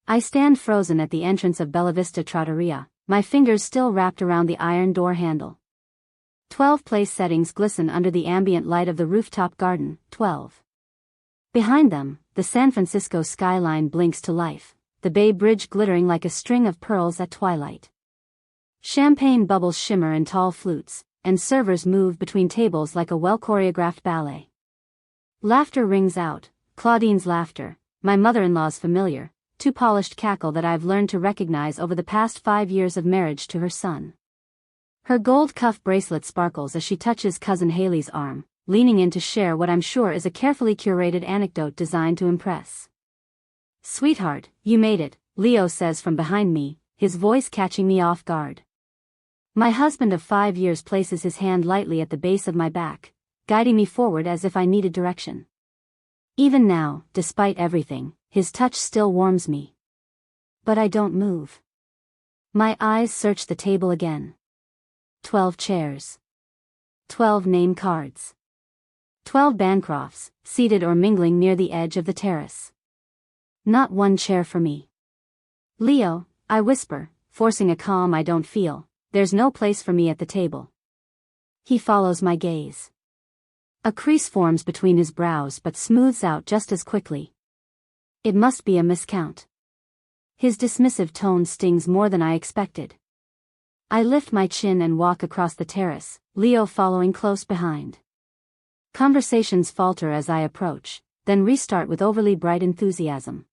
I stand frozen at the entrance of Bella Vista Trattoria, my fingers still wrapped around the iron door handle. 12 place settings glisten under the ambient light of the rooftop garden. 12. Behind them, the San Francisco skyline blinks to life, the Bay Bridge glittering like a string of pearls at twilight. Champagne bubbles shimmer in tall flutes, and servers move between tables like a well-choreographed ballet. Laughter rings out, Claudine's laughter, my mother-in-law's familiar, too polished cackle that I've learned to recognize over the past 5 years of marriage to her son. Her gold cuff bracelet sparkles as she touches Cousin Haley's arm, leaning in to share what I'm sure is a carefully curated anecdote designed to impress. "Sweetheart, you made it," Leo says from behind me, his voice catching me off guard. My husband of 5 years places his hand lightly at the base of my back, guiding me forward as if I needed direction. Even now, despite everything, his touch still warms me. But I don't move. My eyes search the table again. 12 chairs. 12 name cards. 12 Bancrofts, seated or mingling near the edge of the terrace. Not one chair for me. "Leo," I whisper, forcing a calm I don't feel, "there's no place for me at the table." He follows my gaze. A crease forms between his brows but smooths out just as quickly. It must be a miscount. His dismissive tone stings more than I expected. I lift my chin and walk across the terrace, Leo following close behind. Conversations falter as I approach, then restart with overly bright enthusiasm.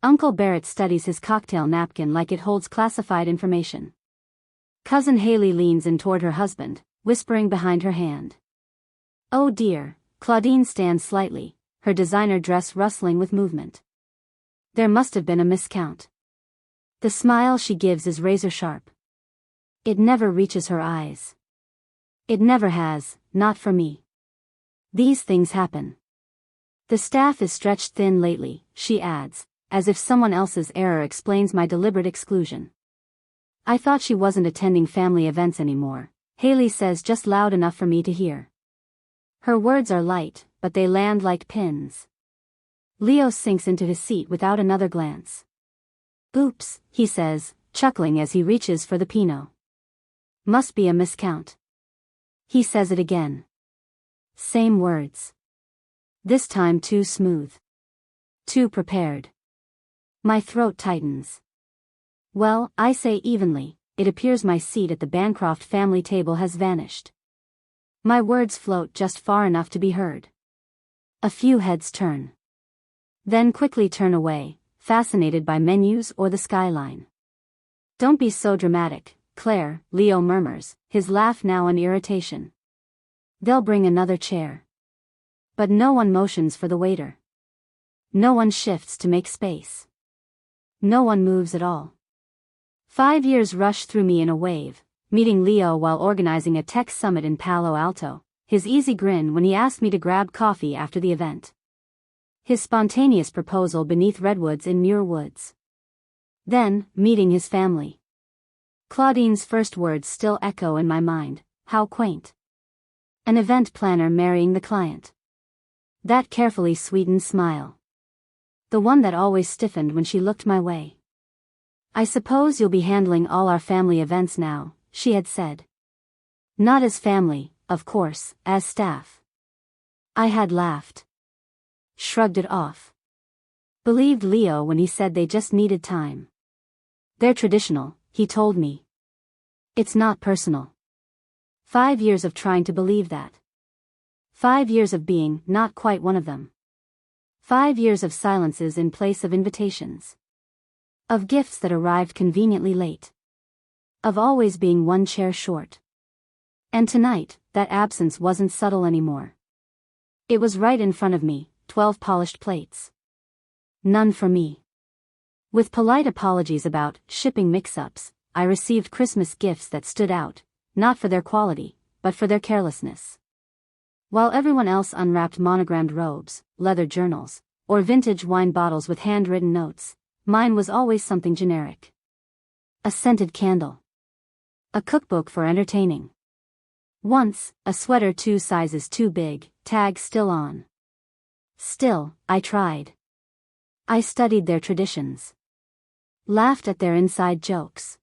Uncle Barrett studies his cocktail napkin like it holds classified information. Cousin Haley leans in toward her husband, whispering behind her hand. "Oh dear," Claudine stands slightly, her designer dress rustling with movement. There must have been a miscount. The smile she gives is razor sharp. It never reaches her eyes. It never has, not for me. These things happen. The staff is stretched thin lately, she adds, as if someone else's error explains my deliberate exclusion. "I thought she wasn't attending family events anymore," Haley says just loud enough for me to hear. Her words are light, but they land like pins. Leo sinks into his seat without another glance. "Oops," he says, chuckling as he reaches for the Pinot. "Must be a miscount." He says it again. Same words. This time too smooth. Too prepared. My throat tightens. "Well," I say evenly, "it appears my seat at the Bancroft family table has vanished." My words float just far enough to be heard. A few heads turn. Then quickly turn away, fascinated by menus or the skyline. "Don't be so dramatic, Claire," Leo murmurs, his laugh now an irritation. "They'll bring another chair." But no one motions for the waiter. No one shifts to make space. No one moves at all. 5 years rush through me in a wave, meeting Leo while organizing a tech summit in Palo Alto, his easy grin when he asked me to grab coffee after the event. His spontaneous proposal beneath redwoods in Muir Woods. Then, meeting his family. Claudine's first words still echo in my mind, "How quaint." An event planner marrying the client. That carefully sweetened smile. The one that always stiffened when she looked my way. "I suppose you'll be handling all our family events now," she had said. "Not as family, of course, as staff." I had laughed. Shrugged it off. Believed Leo when he said they just needed time. "They're traditional," he told me. "It's not personal." 5 years of trying to believe that. 5 years of being not quite one of them. 5 years of silences in place of invitations. Of gifts that arrived conveniently late. Of always being one chair short. And tonight, that absence wasn't subtle anymore. It was right in front of me, 12 polished plates. None for me. With polite apologies about shipping mix-ups, I received Christmas gifts that stood out, not for their quality, but for their carelessness. While everyone else unwrapped monogrammed robes, leather journals, or vintage wine bottles with handwritten notes, mine was always something generic. A scented candle. A cookbook for entertaining. Once, a sweater 2 sizes too big, tag still on. Still, I tried. I studied their traditions. Laughed at their inside jokes.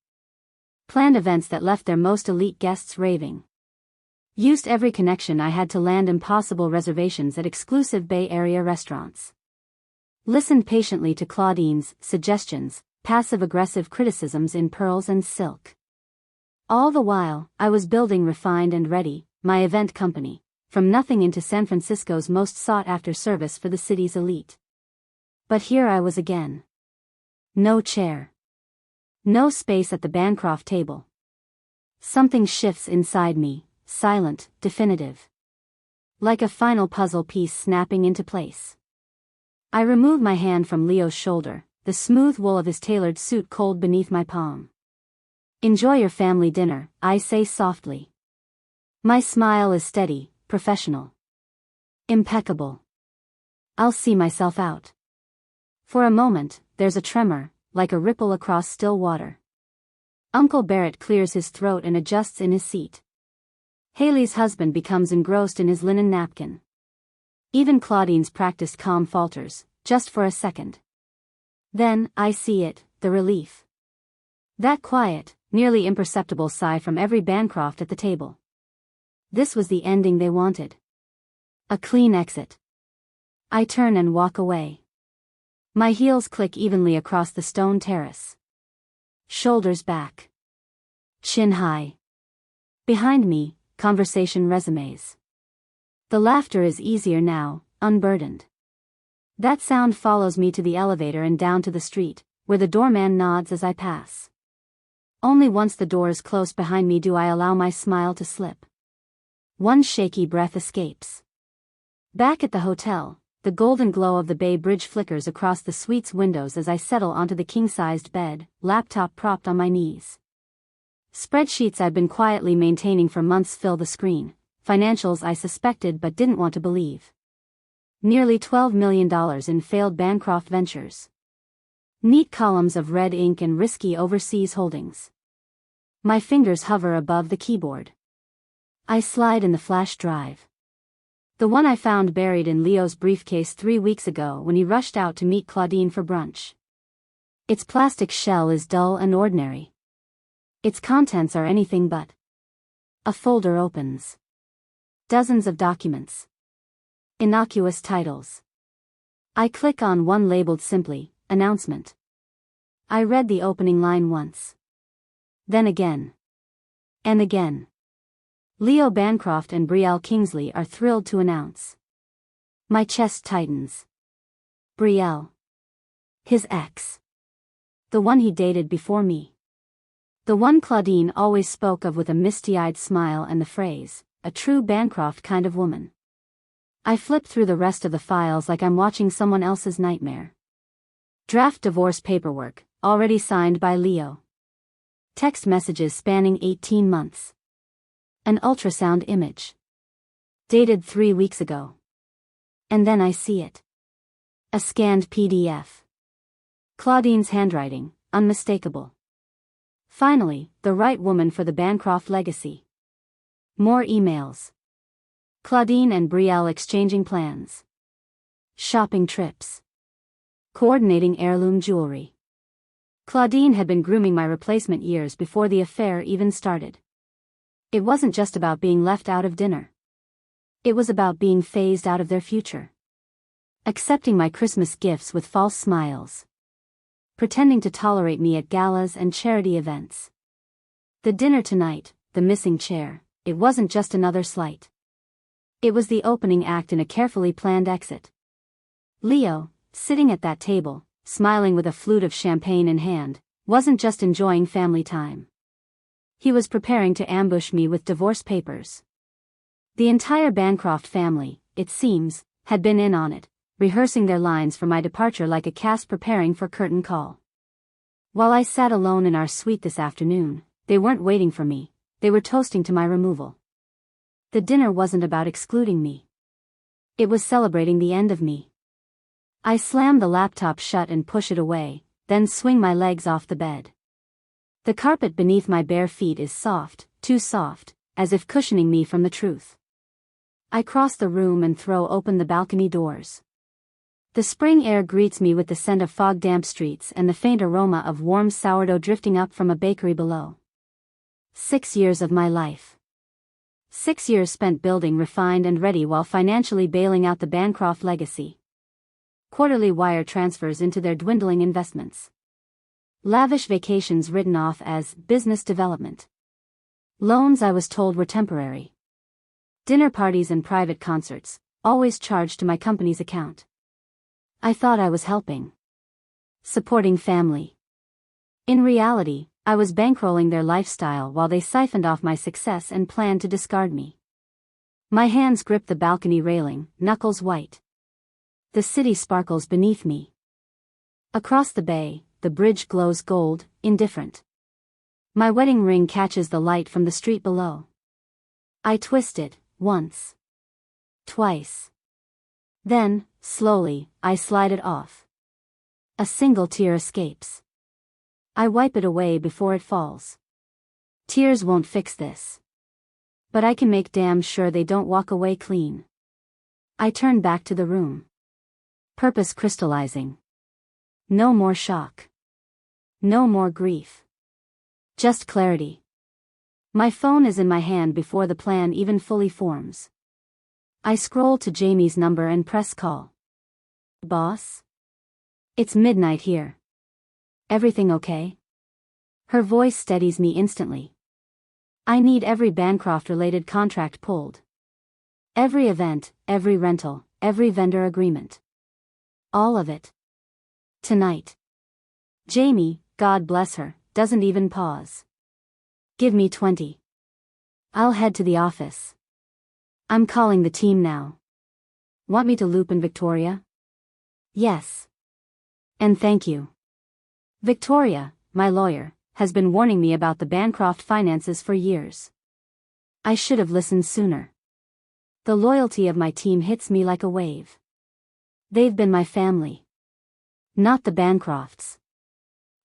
Planned events that left their most elite guests raving. Used every connection I had to land impossible reservations at exclusive Bay Area restaurants. Listened patiently to Claudine's suggestions, passive-aggressive criticisms in pearls and silk. All the while, I was building Refined and Ready, my event company, from nothing into San Francisco's most sought-after service for the city's elite. But here I was again. No chair. No space at the Bancroft table. Something shifts inside me, silent, definitive. Like a final puzzle piece snapping into place. I remove my hand from Leo's shoulder, the smooth wool of his tailored suit cold beneath my palm. Enjoy your family dinner, I say softly. My smile is steady, professional. Impeccable. I'll see myself out. For a moment, there's a tremor, like a ripple across still water. Uncle Barrett clears his throat and adjusts in his seat. Haley's husband becomes engrossed in his linen napkin. Even Claudine's practiced calm falters, just for a second. Then, I see it, the relief. That quiet, nearly imperceptible sigh from every Bancroft at the table. This was the ending they wanted. A clean exit. I turn and walk away. My heels click evenly across the stone terrace. Shoulders back. Chin high. Behind me, conversation resumes. The laughter is easier now, unburdened. That sound follows me to the elevator and down to the street, where the doorman nods as I pass. Only once the door is closed behind me do I allow my smile to slip. One shaky breath escapes. Back at the hotel, the golden glow of the Bay Bridge flickers across the suite's windows as I settle onto the king-sized bed, laptop propped on my knees. Spreadsheets I've been quietly maintaining for months fill the screen, financials I suspected but didn't want to believe. Nearly $12 million in failed Bancroft ventures. Neat columns of red ink and risky overseas holdings. My fingers hover above the keyboard. I slide in the flash drive. The one I found buried in Leo's briefcase 3 weeks ago when he rushed out to meet Claudine for brunch. Its plastic shell is dull and ordinary. Its contents are anything but. A folder opens. Dozens of documents. Innocuous titles. I click on one labeled simply, Announcement. I read the opening line once. Then again. And again. Leo Bancroft and Brielle Kingsley are thrilled to announce. My chest tightens. Brielle. His ex. The one he dated before me. The one Claudine always spoke of with a misty-eyed smile and the phrase, a true Bancroft kind of woman. I flip through the rest of the files like I'm watching someone else's nightmare. Draft divorce paperwork, already signed by Leo. Text messages spanning 18 months. An ultrasound image. Dated 3 weeks ago. And then I see it. A scanned PDF. Claudine's handwriting, unmistakable. Finally, the right woman for the Bancroft legacy. More emails. Claudine and Brielle exchanging plans. Shopping trips. Coordinating heirloom jewelry. Claudine had been grooming my replacement years before the affair even started. It wasn't just about being left out of dinner. It was about being phased out of their future. Accepting my Christmas gifts with false smiles. Pretending to tolerate me at galas and charity events. The dinner tonight, the missing chair, it wasn't just another slight. It was the opening act in a carefully planned exit. Leo, sitting at that table, smiling with a flute of champagne in hand, wasn't just enjoying family time. He was preparing to ambush me with divorce papers. The entire Bancroft family, it seems, had been in on it, rehearsing their lines for my departure like a cast preparing for curtain call. While I sat alone in our suite this afternoon, they weren't waiting for me, they were toasting to my removal. The dinner wasn't about excluding me. It was celebrating the end of me. I slam the laptop shut and push it away, then swing my legs off the bed. The carpet beneath my bare feet is soft, too soft, as if cushioning me from the truth. I cross the room and throw open the balcony doors. The spring air greets me with the scent of fog-damp streets and the faint aroma of warm sourdough drifting up from a bakery below. 6 years of my life. 6 years spent building refined and ready while financially bailing out the Bancroft legacy. Quarterly wire transfers into their dwindling investments. Lavish vacations written off as business development. Loans I was told were temporary. Dinner parties and private concerts, always charged to my company's account. I thought I was helping. Supporting family. In reality, I was bankrolling their lifestyle while they siphoned off my success and planned to discard me. My hands grip the balcony railing, knuckles white. The city sparkles beneath me. Across the bay, the bridge glows gold, indifferent. My wedding ring catches the light from the street below. I twist it, once. Twice. Then, slowly, I slide it off. A single tear escapes. I wipe it away before it falls. Tears won't fix this. But I can make damn sure they don't walk away clean. I turn back to the room. Purpose crystallizing. No more shock. No more grief. Just clarity. My phone is in my hand before the plan even fully forms. I scroll to Jamie's number and press call. Boss? It's midnight here. Everything okay? Her voice steadies me instantly. I need every Bancroft-related contract pulled. Every event, every rental, every vendor agreement. All of it. Tonight. Jamie, God bless her, doesn't even pause. Give me 20. I'll head to the office. I'm calling the team now. Want me to loop in Victoria? Yes. And thank you. Victoria, my lawyer, has been warning me about the Bancroft finances for years. I should have listened sooner. The loyalty of my team hits me like a wave. They've been my family. Not the Bancrofts.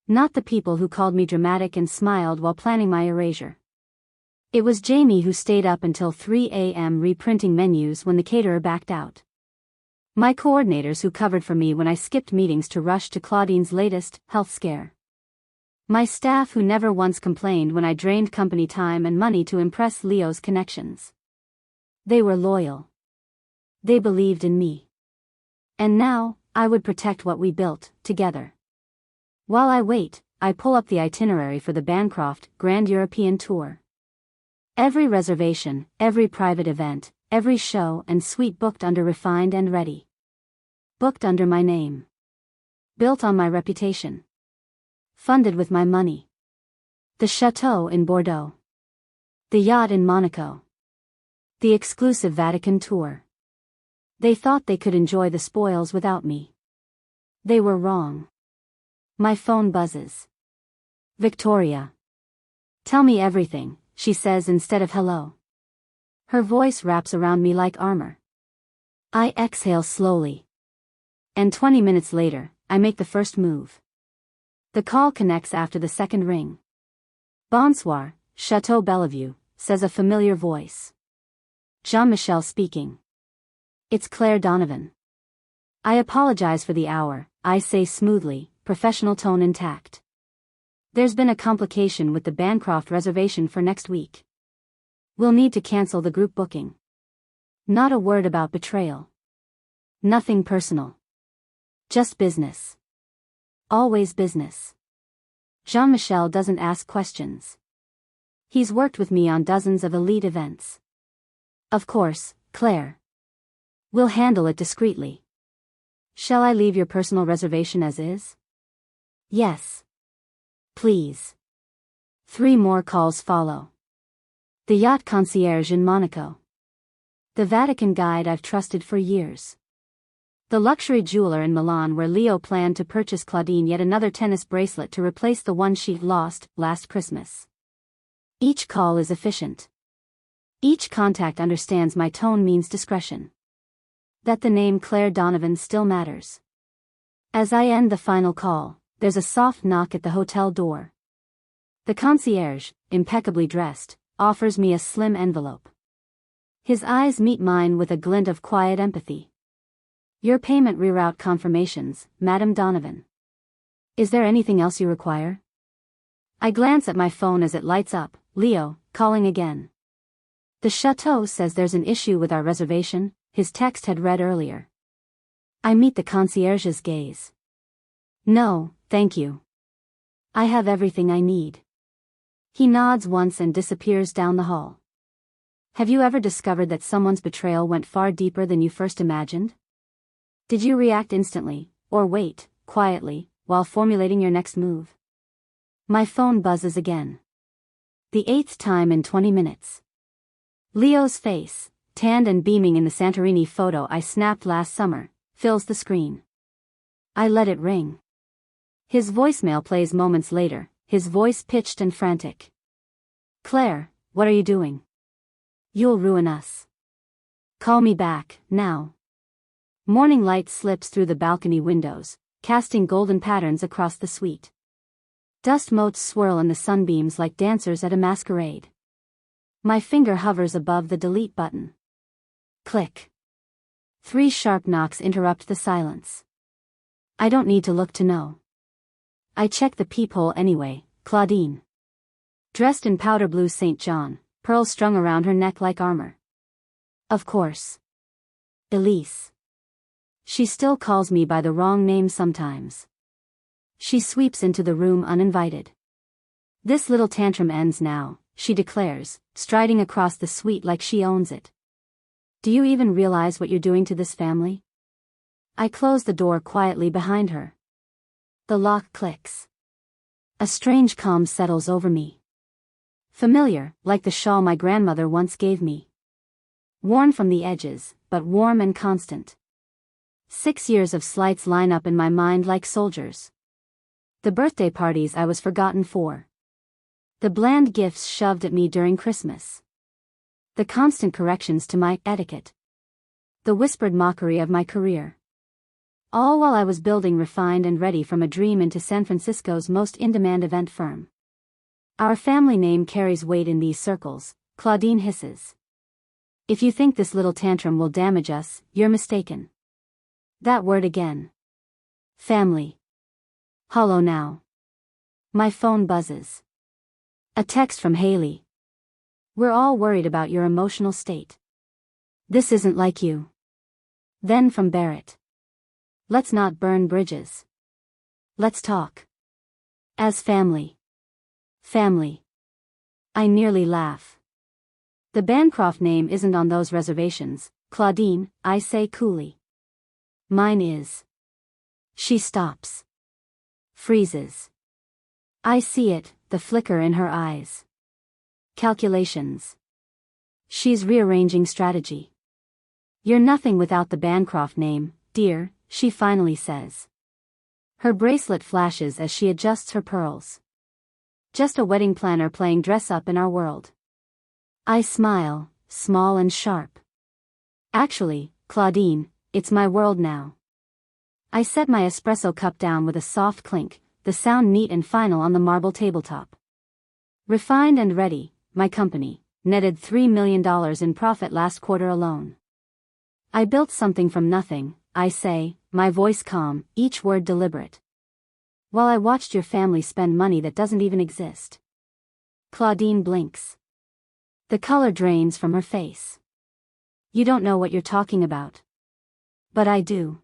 Not the people who called me dramatic and smiled while planning my erasure. It was Jamie who stayed up until 3 a.m. reprinting menus when the caterer backed out. My coordinators who covered for me when I skipped meetings to rush to Claudine's latest health scare. My staff who never once complained when I drained company time and money to impress Leo's connections. They were loyal. They believed in me. And now, I would protect what we built, together. While I wait, I pull up the itinerary for the Bancroft Grand European Tour. Every reservation, every private event, every show and suite booked under refined and ready. Booked under my name. Built on my reputation. Funded with my money. The chateau in Bordeaux. The yacht in Monaco. The exclusive Vatican tour. They thought they could enjoy the spoils without me. They were wrong. My phone buzzes. Victoria. Tell me everything, she says instead of hello. Her voice wraps around me like armor. I exhale slowly. And 20 minutes later, I make the first move. The call connects after the second ring. Bonsoir, Chateau Bellevue, says a familiar voice. Jean-Michel speaking. It's Claire Donovan. I apologize for the hour, I say smoothly, professional tone intact. There's been a complication with the Bancroft reservation for next week. We'll need to cancel the group booking. Not a word about betrayal. Nothing personal. Just business. Always business. Jean-Michel doesn't ask questions. He's worked with me on dozens of elite events. Of course, Claire. We'll handle it discreetly. Shall I leave your personal reservation as is? Yes. Please. 3 more calls follow. The yacht concierge in Monaco. The Vatican guide I've trusted for years. The luxury jeweler in Milan where Leo planned to purchase Claudine yet another tennis bracelet to replace the one she lost last Christmas. Each call is efficient. Each contact understands my tone means discretion. That the name Claire Donovan still matters. As I end the final call, there's a soft knock at the hotel door. The concierge, impeccably dressed, offers me a slim envelope. His eyes meet mine with a glint of quiet empathy. Your payment reroute confirmations, Madam Donovan. Is there anything else you require? I glance at my phone as it lights up. Leo, calling again. The chateau says there's an issue with our reservation, his text had read earlier. I meet the concierge's gaze. No, thank you. I have everything I need. He nods once and disappears down the hall. Have you ever discovered that someone's betrayal went far deeper than you first imagined? Did you react instantly, or wait, quietly, while formulating your next move? My phone buzzes again. The 8th time in 20 minutes. Leo's face, tanned and beaming in the Santorini photo I snapped last summer, fills the screen. I let it ring. His voicemail plays moments later, his voice pitched and frantic. Claire, what are you doing? You'll ruin us. Call me back, now. Morning light slips through the balcony windows, casting golden patterns across the suite. Dust motes swirl in the sunbeams like dancers at a masquerade. My finger hovers above the delete button. Click. 3 sharp knocks interrupt the silence. I don't need to look to know. I check the peephole anyway. Claudine. Dressed in powder blue St. John, pearls strung around her neck like armor. Of course. Elise. She still calls me by the wrong name sometimes. She sweeps into the room uninvited. This little tantrum ends now, she declares, striding across the suite like she owns it. Do you even realize what you're doing to this family? I close the door quietly behind her. The lock clicks. A strange calm settles over me. Familiar, like the shawl my grandmother once gave me. Worn from the edges, but warm and constant. 6 years of slights line up in my mind like soldiers. The birthday parties I was forgotten for. The bland gifts shoved at me during Christmas. The constant corrections to my etiquette. The whispered mockery of my career. All while I was building refined and ready from a dream into San Francisco's most in-demand event firm. Our family name carries weight in these circles, Claudine hisses. If you think this little tantrum will damage us, you're mistaken. That word again. Family. Hollow now. My phone buzzes. A text from Haley. We're all worried about your emotional state. This isn't like you. Then from Barrett. Let's not burn bridges. Let's talk. As family. Family. I nearly laugh. The Bancroft name isn't on those reservations, Claudine, I say coolly. Mine is. She stops. Freezes. I see it, the flicker in her eyes. Calculations. She's rearranging strategy. You're nothing without the Bancroft name, dear, she finally says. Her bracelet flashes as she adjusts her pearls. Just a wedding planner playing dress-up in our world. I smile, small and sharp. Actually, Claudine, it's my world now. I set my espresso cup down with a soft clink, the sound neat and final on the marble tabletop. Refined and ready, my company, netted $3 million in profit last quarter alone. I built something from nothing, I say, my voice calm, each word deliberate. While I watched your family spend money that doesn't even exist. Claudine blinks. The color drains from her face. You don't know what you're talking about. But I do.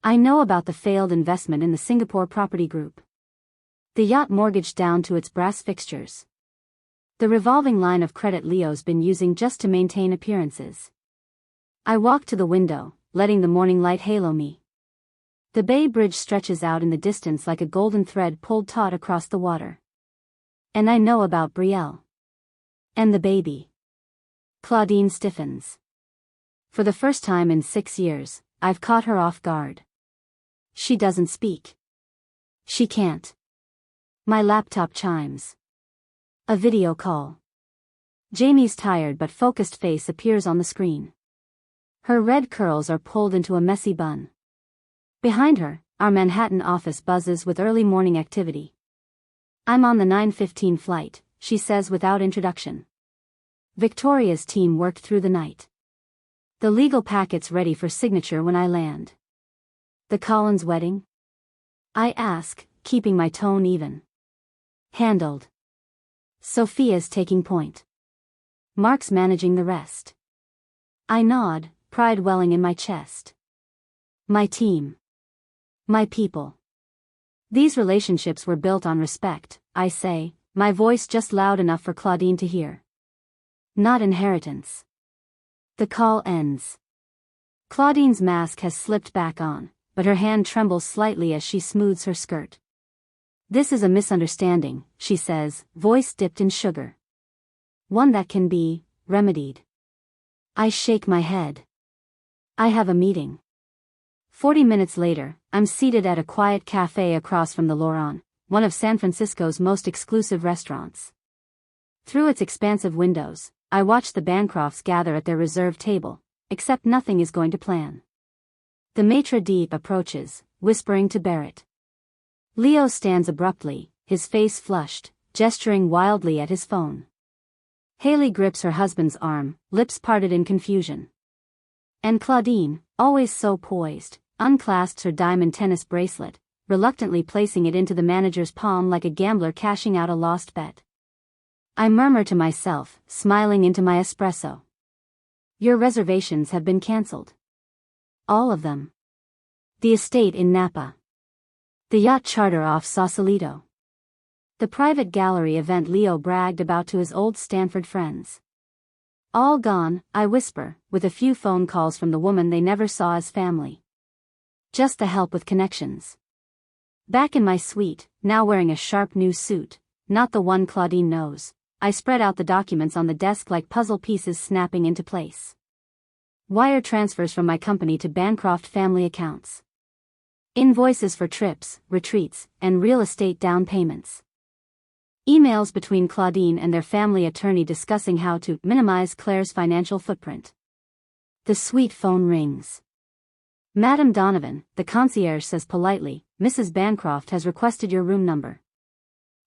I know about the failed investment in the Singapore property group. The yacht mortgaged down to its brass fixtures. The revolving line of credit Leo's been using just to maintain appearances. I walk to the window, letting the morning light halo me. The Bay Bridge stretches out in the distance like a golden thread pulled taut across the water. And I know about Brielle. And the baby. Claudine stiffens. For the first time in 6 years, I've caught her off guard. She doesn't speak. She can't. My laptop chimes. A video call. Jamie's tired but focused face appears on the screen. Her red curls are pulled into a messy bun. Behind her, our Manhattan office buzzes with early morning activity. I'm on the 9:15 flight, she says without introduction. Victoria's team worked through the night. The legal packet's ready for signature when I land. The Collins wedding? I ask, keeping my tone even. Handled. Sophia's taking point. Mark's managing the rest. I nod, pride welling in my chest. My team. My people. These relationships were built on respect, I say, my voice just loud enough for Claudine to hear. Not inheritance. The call ends. Claudine's mask has slipped back on, but her hand trembles slightly as she smooths her skirt. This is a misunderstanding, she says, voice dipped in sugar. One that can be remedied. I shake my head. I have a meeting. 40 minutes later, I'm seated at a quiet cafe across from the Loran, one of San Francisco's most exclusive restaurants. Through its expansive windows, I watch the Bancrofts gather at their reserved table, except nothing is going to plan. The maitre d' approaches, whispering to Barrett. Leo stands abruptly, his face flushed, gesturing wildly at his phone. Haley grips her husband's arm, lips parted in confusion. And Claudine, always so poised, unclasps her diamond tennis bracelet, reluctantly placing it into the manager's palm like a gambler cashing out a lost bet. I murmur to myself, smiling into my espresso. Your reservations have been cancelled. All of them. The estate in Napa. The yacht charter off Sausalito. The private gallery event Leo bragged about to his old Stanford friends. All gone, I whisper, with a few phone calls from the woman they never saw as family. Just the help with connections. Back in my suite, now wearing a sharp new suit, not the one Claudine knows, I spread out the documents on the desk like puzzle pieces snapping into place. Wire transfers from my company to Bancroft family accounts. Invoices for trips, retreats, and real estate down payments. Emails between Claudine and their family attorney discussing how to minimize Claire's financial footprint. The suite phone rings. Madam Donovan, the concierge says politely, Mrs. Bancroft has requested your room number.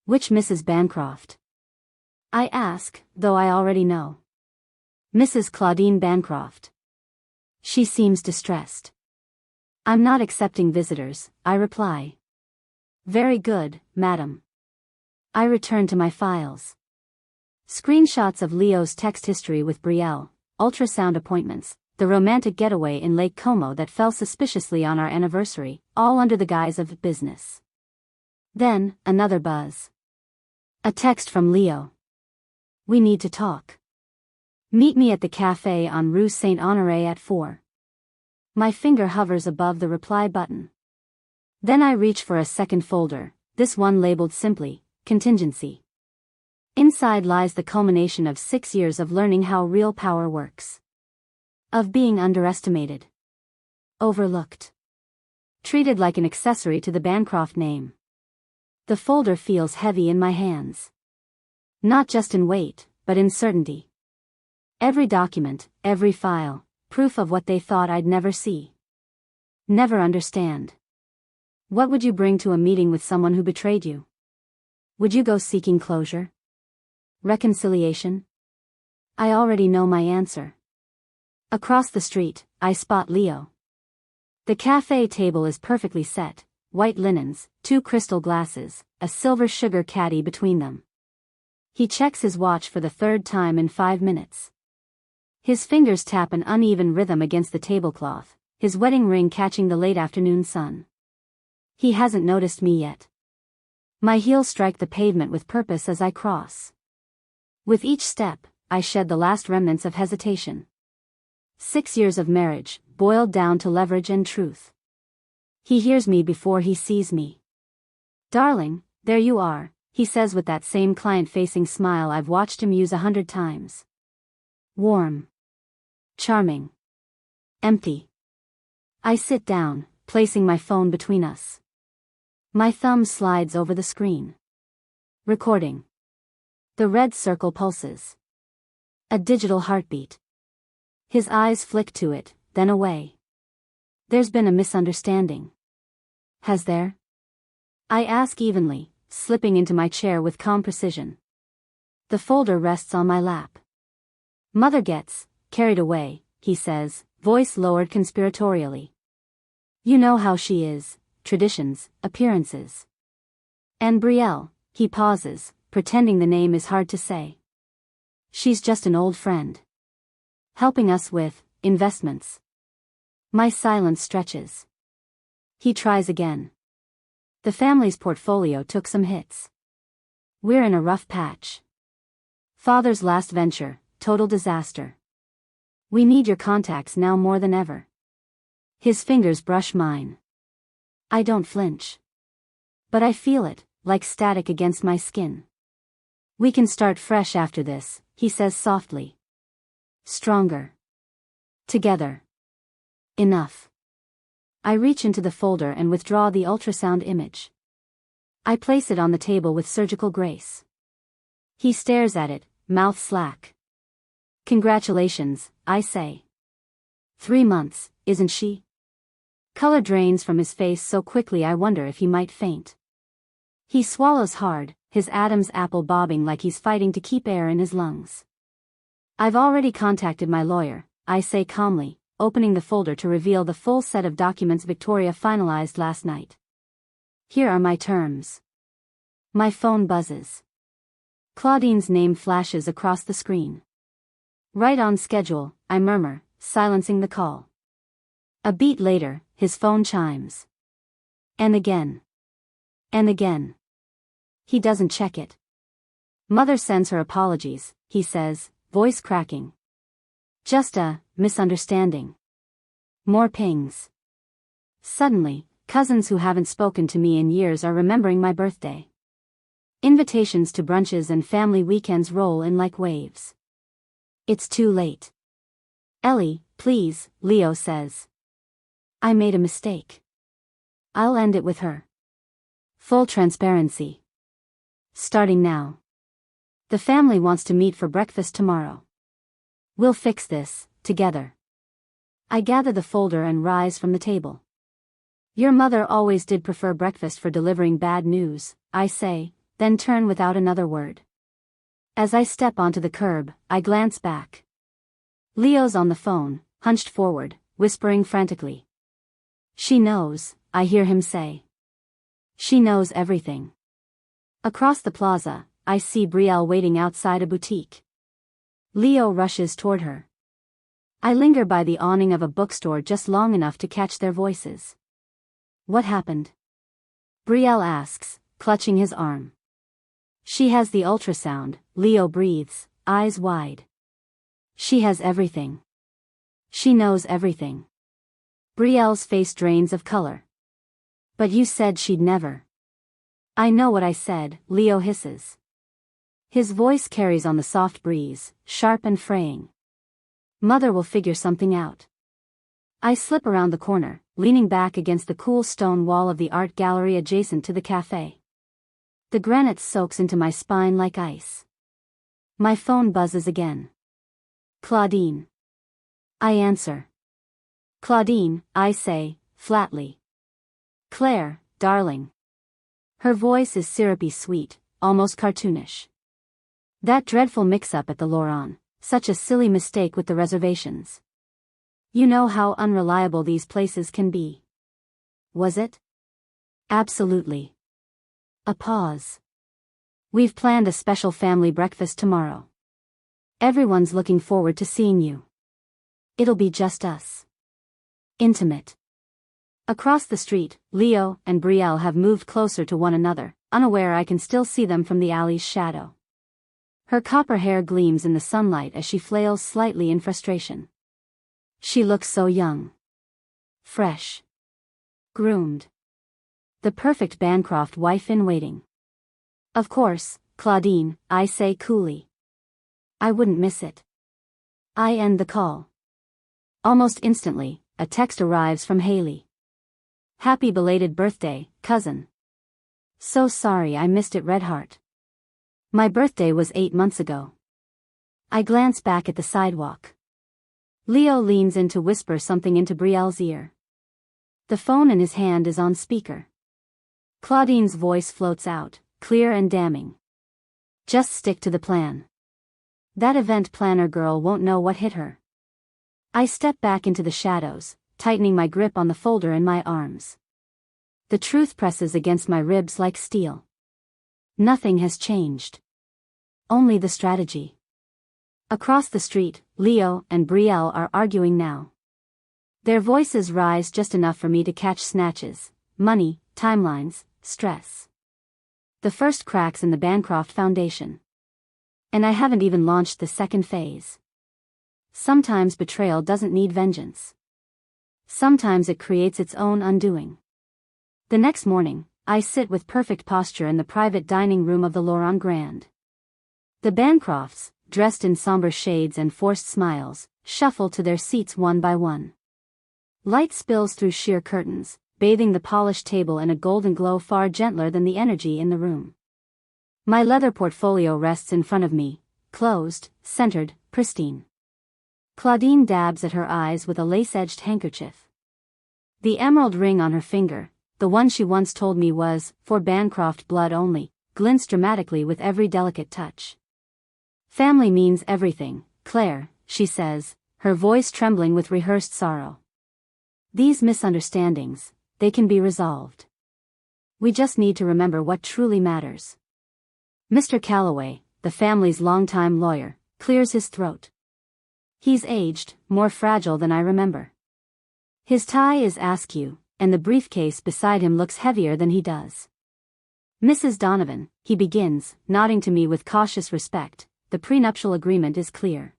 Which Mrs. Bancroft? I ask, though I already know. Mrs. Claudine Bancroft. She seems distressed. I'm not accepting visitors, I reply. Very good, madam. I return to my files. Screenshots of Leo's text history with Brielle, ultrasound appointments, the romantic getaway in Lake Como that fell suspiciously on our anniversary, all under the guise of business. Then, another buzz. A text from Leo. We need to talk. Meet me at the cafe on Rue Saint-Honoré at 4. My finger hovers above the reply button. Then I reach for a second folder, this one labeled simply, Contingency. Inside lies the culmination of 6 years of learning how real power works. Of being underestimated. Overlooked. Treated like an accessory to the Bancroft name. The folder feels heavy in my hands. Not just in weight, but in certainty. Every document, every file, proof of what they thought I'd never see. Never understand. What would you bring to a meeting with someone who betrayed you? Would you go seeking closure? Reconciliation? I already know my answer. Across the street, I spot Leo. The cafe table is perfectly set, white linens, 2 crystal glasses, a silver sugar caddy between them. He checks his watch for the 3rd time in 5 minutes. His fingers tap an uneven rhythm against the tablecloth, his wedding ring catching the late afternoon sun. He hasn't noticed me yet. My heels strike the pavement with purpose as I cross. With each step, I shed the last remnants of hesitation. 6 years of marriage, boiled down to leverage and truth. He hears me before he sees me. Darling, there you are, he says with that same client-facing smile I've watched him use 100 times. Warm. Charming. Empty. I sit down, placing my phone between us. My thumb slides over the screen. Recording. The red circle pulses. A digital heartbeat. His eyes flick to it, then away. There's been a misunderstanding. Has there? I ask evenly, slipping into my chair with calm precision. The folder rests on my lap. Mother gets carried away, he says, voice lowered conspiratorially. You know how she is, traditions, appearances. And Brielle, he pauses, pretending the name is hard to say. She's just an old friend. Helping us with investments. My silence stretches. He tries again. The family's portfolio took some hits. We're in a rough patch. Father's last venture, total disaster. We need your contacts now more than ever. His fingers brush mine. I don't flinch. But I feel it, like static against my skin. We can start fresh after this, he says softly. Stronger. Together. Enough. I reach into the folder and withdraw the ultrasound image. I place it on the table with surgical grace. He stares at it, mouth slack. Congratulations, I say. 3 months, isn't she? Color drains from his face so quickly I wonder if he might faint. He swallows hard, his Adam's apple bobbing like he's fighting to keep air in his lungs. I've already contacted my lawyer, I say calmly, opening the folder to reveal the full set of documents Victoria finalized last night. Here are my terms. My phone buzzes. Claudine's name flashes across the screen. Right on schedule, I murmur, silencing the call. A beat later, his phone chimes. And again. And again. He doesn't check it. Mother sends her apologies, he says, voice cracking. Just a misunderstanding. More pings. Suddenly, cousins who haven't spoken to me in years are remembering my birthday. Invitations to brunches and family weekends roll in like waves. It's too late. Ellie, please, Leo says. I made a mistake. I'll end it with her. Full transparency. Starting now. The family wants to meet for breakfast tomorrow. We'll fix this, together. I gather the folder and rise from the table. Your mother always did prefer breakfast for delivering bad news, I say, then turn without another word. As I step onto the curb, I glance back. Leo's on the phone, hunched forward, whispering frantically. She knows, I hear him say. She knows everything. Across the plaza, I see Brielle waiting outside a boutique. Leo rushes toward her. I linger by the awning of a bookstore just long enough to catch their voices. What happened? Brielle asks, clutching his arm. She has the ultrasound, Leo breathes, eyes wide. She has everything. She knows everything. Brielle's face drains of color. But you said she'd never. I know what I said, Leo hisses. His voice carries on the soft breeze, sharp and fraying. Mother will figure something out. I slip around the corner, leaning back against the cool stone wall of the art gallery adjacent to the cafe. The granite soaks into my spine like ice. My phone buzzes again. Claudine. I answer. Claudine, I say, flatly. Claire, darling. Her voice is syrupy sweet, almost cartoonish. That dreadful mix-up at the Loran, such a silly mistake with the reservations. You know how unreliable these places can be. Was it? Absolutely. A pause. We've planned a special family breakfast tomorrow. Everyone's looking forward to seeing you. It'll be just us. Intimate. Across the street, Leo and Brielle have moved closer to one another, unaware I can still see them from the alley's shadow. Her copper hair gleams in the sunlight as she flails slightly in frustration. She looks so young. Fresh. Groomed. The perfect Bancroft wife-in-waiting. Of course, Claudine, I say coolly. I wouldn't miss it. I end the call. Almost instantly, a text arrives from Haley. Happy belated birthday, cousin. So sorry I missed it, Redheart. My birthday was 8 months ago. I glance back at the sidewalk. Leo leans in to whisper something into Brielle's ear. The phone in his hand is on speaker. Claudine's voice floats out, clear and damning. Just stick to the plan. That event planner girl won't know what hit her. I step back into the shadows, tightening my grip on the folder in my arms. The truth presses against my ribs like steel. Nothing has changed. Only the strategy. Across the street, Leo and Brielle are arguing now. Their voices rise just enough for me to catch snatches: money, timelines, stress. The first cracks in the Bancroft Foundation. And I haven't even launched the second phase. Sometimes betrayal doesn't need vengeance. Sometimes it creates its own undoing. The next morning, I sit with perfect posture in the private dining room of the Laurent Grand. The Bancrofts, dressed in somber shades and forced smiles, shuffle to their seats one by one. Light spills through sheer curtains, bathing the polished table in a golden glow far gentler than the energy in the room. My leather portfolio rests in front of me, closed, centered, pristine. Claudine dabs at her eyes with a lace-edged handkerchief. The emerald ring on her finger, the one she once told me was for Bancroft blood only, glints dramatically with every delicate touch. "Family means everything, Claire," she says, her voice trembling with rehearsed sorrow. "These misunderstandings, they can be resolved. We just need to remember what truly matters." Mr. Calloway, the family's longtime lawyer, clears his throat. He's aged, more fragile than I remember. His tie is askew, and the briefcase beside him looks heavier than he does. "Mrs. Donovan," he begins, nodding to me with cautious respect, "the prenuptial agreement is clear.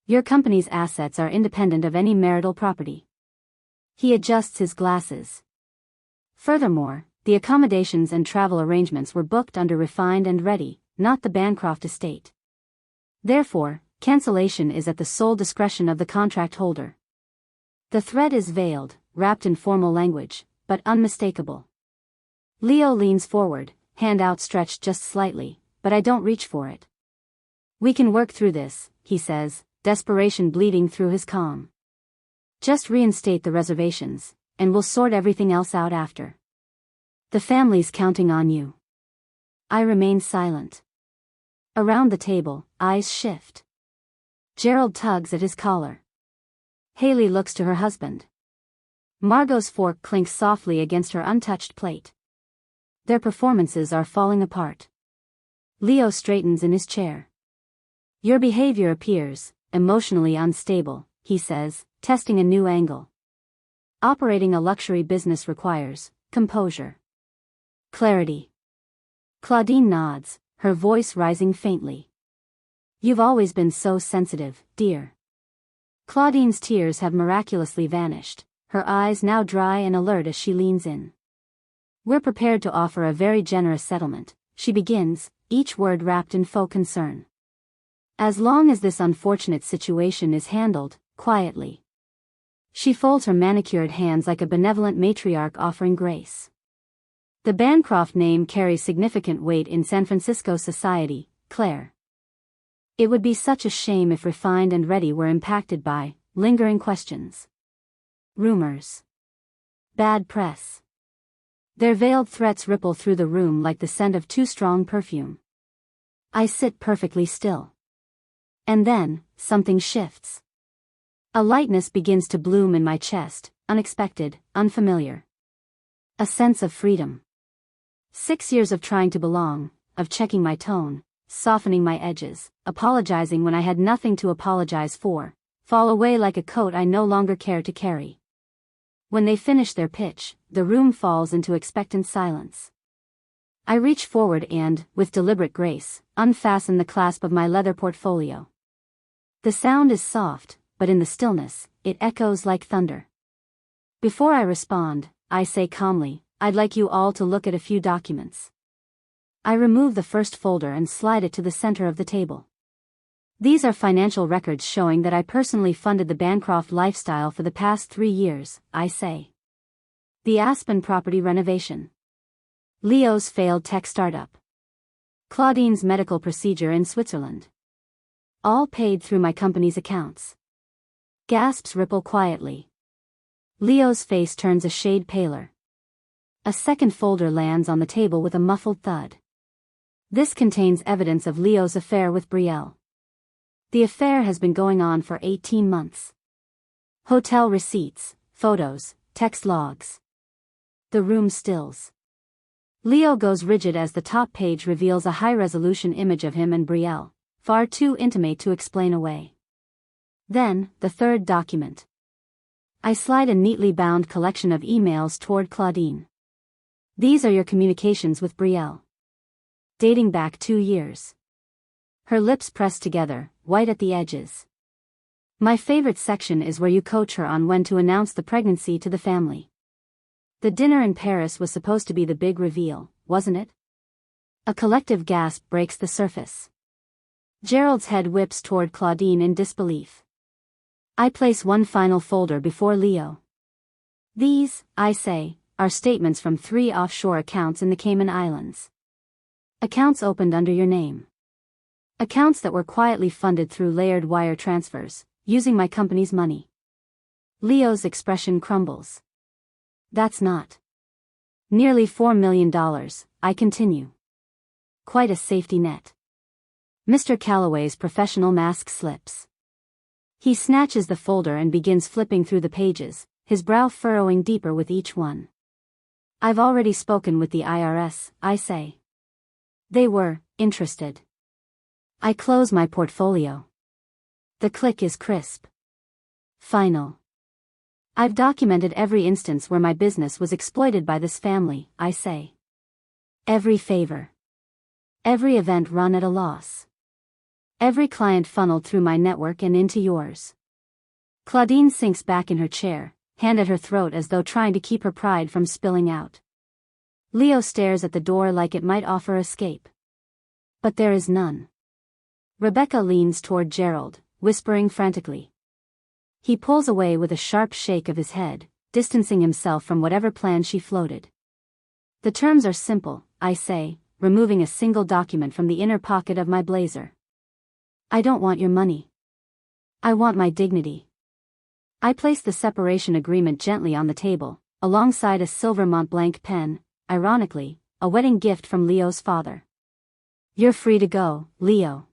Your company's assets are independent of any marital property." He adjusts his glasses. "Furthermore, the accommodations and travel arrangements were booked under Refined and Ready, not the Bancroft estate. Therefore, cancellation is at the sole discretion of the contract holder." The threat is veiled, wrapped in formal language, but unmistakable. Leo leans forward, hand outstretched just slightly, but I don't reach for it. "We can work through this," he says, desperation bleeding through his calm. "Just reinstate the reservations, and we'll sort everything else out after. The family's counting on you." I remain silent. Around the table, eyes shift. Gerald tugs at his collar. Haley looks to her husband. Margot's fork clinks softly against her untouched plate. Their performances are falling apart. Leo straightens in his chair. "Your behavior appears emotionally unstable," he says, testing a new angle. "Operating a luxury business requires composure. Clarity." Claudine nods, her voice rising faintly. "You've always been so sensitive, dear." Claudine's tears have miraculously vanished, her eyes now dry and alert as she leans in. "We're prepared to offer a very generous settlement," she begins, each word wrapped in faux concern. "As long as this unfortunate situation is handled quietly." She folds her manicured hands like a benevolent matriarch offering grace. "The Bancroft name carries significant weight in San Francisco society, Claire. It would be such a shame if Refined and Ready were impacted by lingering questions. Rumors. Bad press. Their veiled threats ripple through the room like the scent of too strong perfume." I sit perfectly still. And then, something shifts. A lightness begins to bloom in my chest, unexpected, unfamiliar. A sense of freedom. 6 years of trying to belong, of checking my tone, softening my edges, apologizing when I had nothing to apologize for, fall away like a coat I no longer care to carry. When they finish their pitch, the room falls into expectant silence. I reach forward and, with deliberate grace, unfasten the clasp of my leather portfolio. The sound is soft, but in the stillness, it echoes like thunder. Before I respond, I say calmly, "I'd like you all to look at a few documents." I remove the first folder and slide it to the center of the table. "These are financial records showing that I personally funded the Bancroft lifestyle for the past 3 years," I say. "The Aspen property renovation. Leo's failed tech startup. Claudine's medical procedure in Switzerland. All paid through my company's accounts." Gasps ripple quietly. Leo's face turns a shade paler. A second folder lands on the table with a muffled thud. This contains evidence of Leo's affair with Brielle. The affair has been going on for 18 months. Hotel receipts, photos, text logs. The room stills. Leo goes rigid as the top page reveals a high-resolution image of him and Brielle, far too intimate to explain away. Then, the third document. I slide a neatly bound collection of emails toward Claudine. These are your communications with Brielle. Dating back 2 years. Her lips pressed together, white at the edges. My favorite section is where you coach her on when to announce the pregnancy to the family. The dinner in Paris was supposed to be the big reveal, wasn't it? A collective gasp breaks the surface. Gerald's head whips toward Claudine in disbelief. I place one final folder before Leo. These, I say, are statements from 3 offshore accounts in the Cayman Islands. Accounts opened under your name. Accounts that were quietly funded through layered wire transfers, using my company's money. Leo's expression crumbles. That's not. Nearly $4 million, I continue. Quite a safety net. Mr. Calloway's professional mask slips. He snatches the folder and begins flipping through the pages, his brow furrowing deeper with each one. I've already spoken with the IRS, I say. They were interested. I close my portfolio. The click is crisp. Final. I've documented every instance where my business was exploited by this family, I say. Every favor. Every event run at a loss. Every client funneled through my network and into yours. Claudine sinks back in her chair, hand at her throat as though trying to keep her pride from spilling out. Leo stares at the door like it might offer escape. But there is none. Rebecca leans toward Gerald, whispering frantically. He pulls away with a sharp shake of his head, distancing himself from whatever plan she floated. The terms are simple, I say, removing a single document from the inner pocket of my blazer. I don't want your money. I want my dignity. I place the separation agreement gently on the table, alongside a silver Montblanc pen, ironically, a wedding gift from Leo's father. You're free to go, Leo.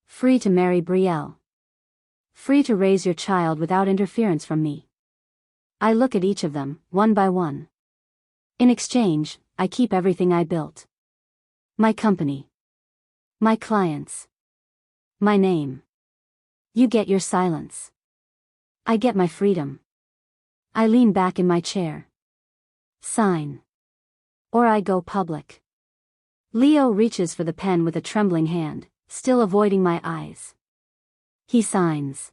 Free to marry Brielle. Free to raise your child without interference from me. I look at each of them, one by one. In exchange, I keep everything I built. My company. My clients. My name. You get your silence. I get my freedom. I lean back in my chair. Sign. Or I go public. Leo reaches for the pen with a trembling hand, still avoiding my eyes. He signs.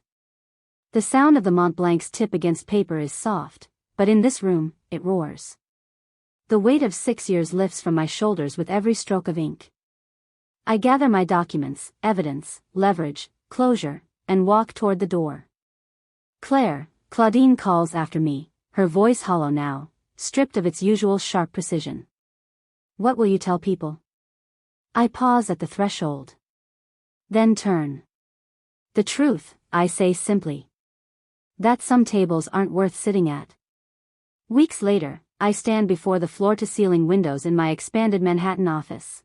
The sound of the Montblanc's tip against paper is soft, but in this room, it roars. The weight of 6 years lifts from my shoulders with every stroke of ink. I gather my documents, evidence, leverage, closure, and walk toward the door. Claire, Claudine calls after me, her voice hollow now, stripped of its usual sharp precision. What will you tell people? I pause at the threshold. Then turn. The truth, I say simply. That some tables aren't worth sitting at. Weeks later, I stand before the floor-to-ceiling windows in my expanded Manhattan office.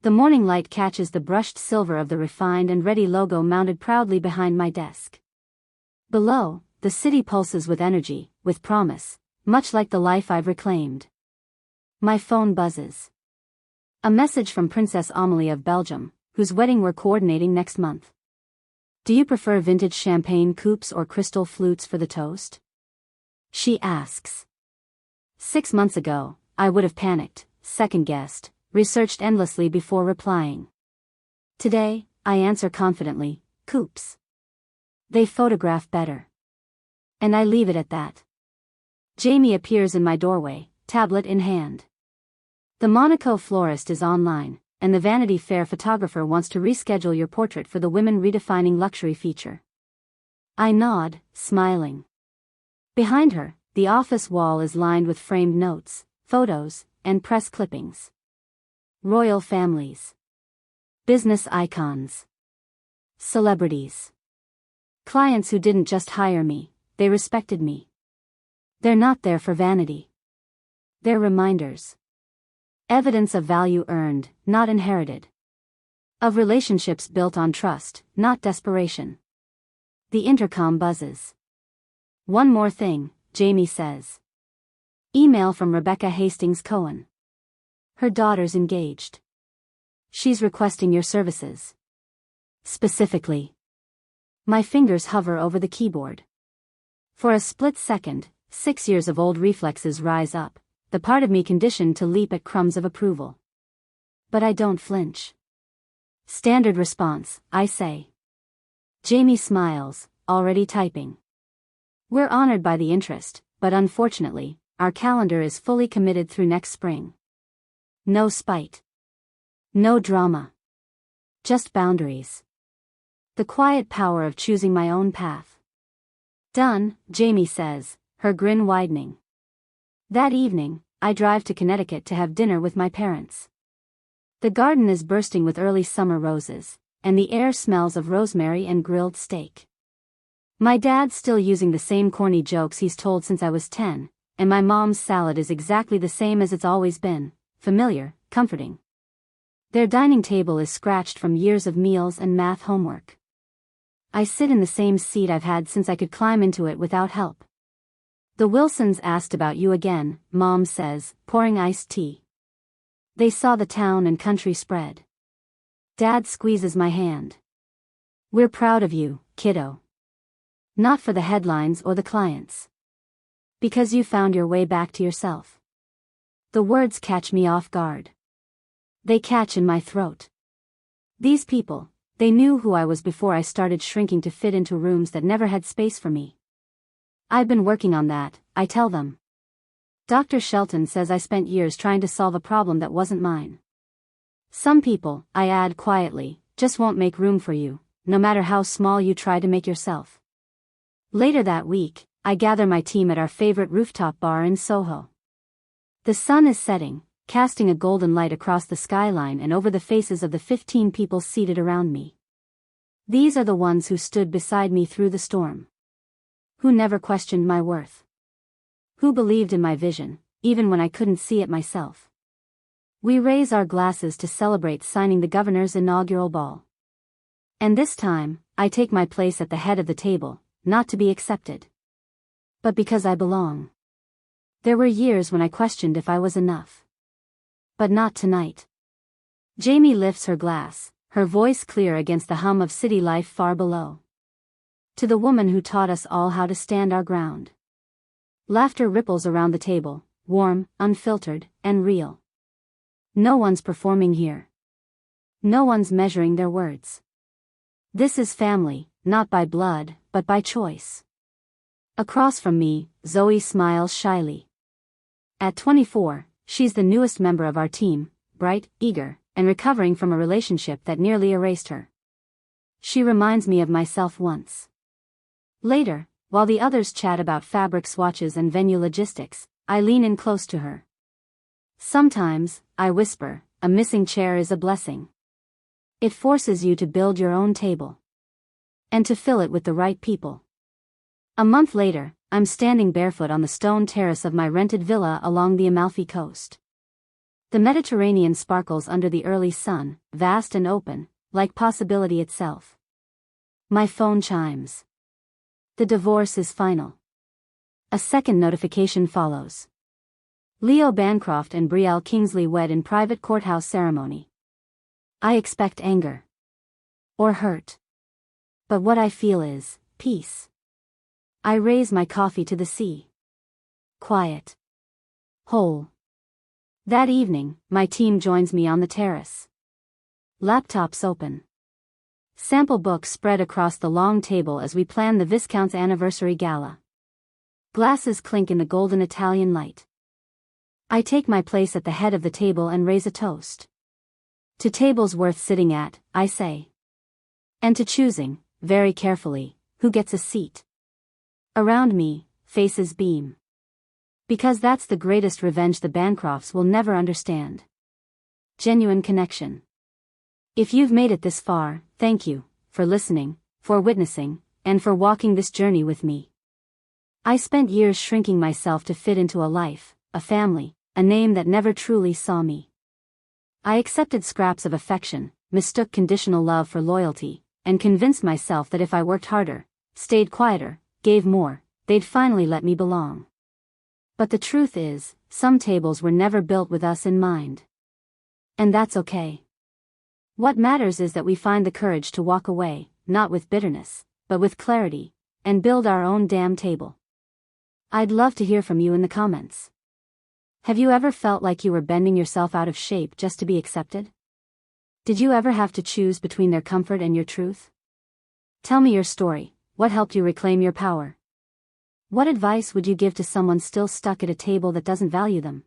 The morning light catches the brushed silver of the refined and ready logo mounted proudly behind my desk. Below, the city pulses with energy, with promise, much like the life I've reclaimed. My phone buzzes. A message from Princess Amelie of Belgium, whose wedding we're coordinating next month. Do you prefer vintage champagne coupes or crystal flutes for the toast? She asks. 6 months ago, I would have panicked, second-guessed, researched endlessly before replying. Today, I answer confidently, coupes. They photograph better. And I leave it at that. Jamie appears in my doorway, tablet in hand. The Monaco florist is online, and the Vanity Fair photographer wants to reschedule your portrait for the Women Redefining Luxury feature. I nod, smiling. Behind her, the office wall is lined with framed notes, photos, and press clippings. Royal families. Business icons. Celebrities. Clients who didn't just hire me, they respected me. They're not there for vanity. They're reminders. Evidence of value earned, not inherited. Of relationships built on trust, not desperation. The intercom buzzes. One more thing, Jamie says. Email from Rebecca Hastings Cohen. Her daughter's engaged. She's requesting your services. Specifically. My fingers hover over the keyboard. For a split second, 6 years of old reflexes rise up, the part of me conditioned to leap at crumbs of approval. But I don't flinch. Standard response, I say. Jamie smiles, already typing. We're honored by the interest, but unfortunately, our calendar is fully committed through next spring. No spite. No drama. Just boundaries. The quiet power of choosing my own path. Done, Jamie says, her grin widening. That evening, I drive to Connecticut to have dinner with my parents. The garden is bursting with early summer roses, and the air smells of rosemary and grilled steak. My dad's still using the same corny jokes he's told since I was 10, and my mom's salad is exactly the same as it's always been, familiar, comforting. Their dining table is scratched from years of meals and math homework. I sit in the same seat I've had since I could climb into it without help. The Wilsons asked about you again, Mom says, pouring iced tea. They saw the town and country spread. Dad squeezes my hand. We're proud of you, kiddo. Not for the headlines or the clients. Because you found your way back to yourself. The words catch me off guard. They catch in my throat. These people, they knew who I was before I started shrinking to fit into rooms that never had space for me. I've been working on that, I tell them. Dr. Shelton says I spent years trying to solve a problem that wasn't mine. Some people, I add quietly, just won't make room for you, no matter how small you try to make yourself. Later that week, I gather my team at our favorite rooftop bar in Soho. The sun is setting, casting a golden light across the skyline and over the faces of the 15 people seated around me. These are the ones who stood beside me through the storm. Who never questioned my worth. Who believed in my vision, even when I couldn't see it myself. We raise our glasses to celebrate signing the governor's inaugural ball. And this time, I take my place at the head of the table, not to be accepted. But because I belong. There were years when I questioned if I was enough. But not tonight. Jamie lifts her glass, her voice clear against the hum of city life far below. To the woman who taught us all how to stand our ground. Laughter ripples around the table, warm, unfiltered, and real. No one's performing here. No one's measuring their words. This is family, not by blood, but by choice. Across from me, Zoe smiles shyly. At 24, she's the newest member of our team, bright, eager, and recovering from a relationship that nearly erased her. She reminds me of myself once. Later, while the others chat about fabric swatches and venue logistics, I lean in close to her. Sometimes, I whisper, a missing chair is a blessing. It forces you to build your own table. And to fill it with the right people. A month later, I'm standing barefoot on the stone terrace of my rented villa along the Amalfi Coast. The Mediterranean sparkles under the early sun, vast and open, like possibility itself. My phone chimes. The divorce is final. A second notification follows. Leo Bancroft and Brielle Kingsley wed in private courthouse ceremony. I expect anger. Or hurt. But what I feel is peace. I raise my coffee to the sea. Quiet. Whole. That evening, my team joins me on the terrace. Laptops open. Sample books spread across the long table as we plan the Viscount's anniversary gala. Glasses clink in the golden Italian light. I take my place at the head of the table and raise a toast. To tables worth sitting at, I say. And to choosing, very carefully, who gets a seat. Around me, faces beam. Because that's the greatest revenge the Bancrofts will never understand. Genuine connection. If you've made it this far, thank you, for listening, for witnessing, and for walking this journey with me. I spent years shrinking myself to fit into a life, a family, a name that never truly saw me. I accepted scraps of affection, mistook conditional love for loyalty, and convinced myself that if I worked harder, stayed quieter, gave more, they'd finally let me belong. But the truth is, some tables were never built with us in mind. And that's okay. What matters is that we find the courage to walk away, not with bitterness, but with clarity, and build our own damn table. I'd love to hear from you in the comments. Have you ever felt like you were bending yourself out of shape just to be accepted? Did you ever have to choose between their comfort and your truth? Tell me your story. What helped you reclaim your power? What advice would you give to someone still stuck at a table that doesn't value them?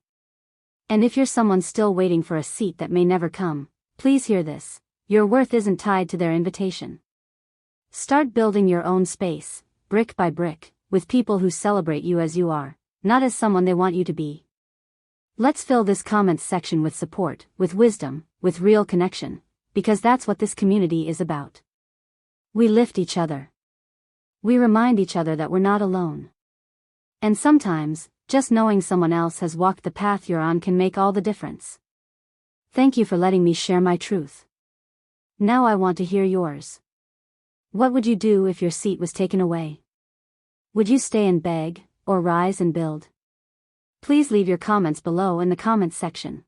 And if you're someone still waiting for a seat that may never come, please hear this. Your worth isn't tied to their invitation. Start building your own space, brick by brick, with people who celebrate you as you are, not as someone they want you to be. Let's fill this comments section with support, with wisdom, with real connection, because that's what this community is about. We lift each other. We remind each other that we're not alone. And sometimes, just knowing someone else has walked the path you're on can make all the difference. Thank you for letting me share my truth. Now I want to hear yours. What would you do if your seat was taken away? Would you stay and beg, or rise and build? Please leave your comments below in the comments section.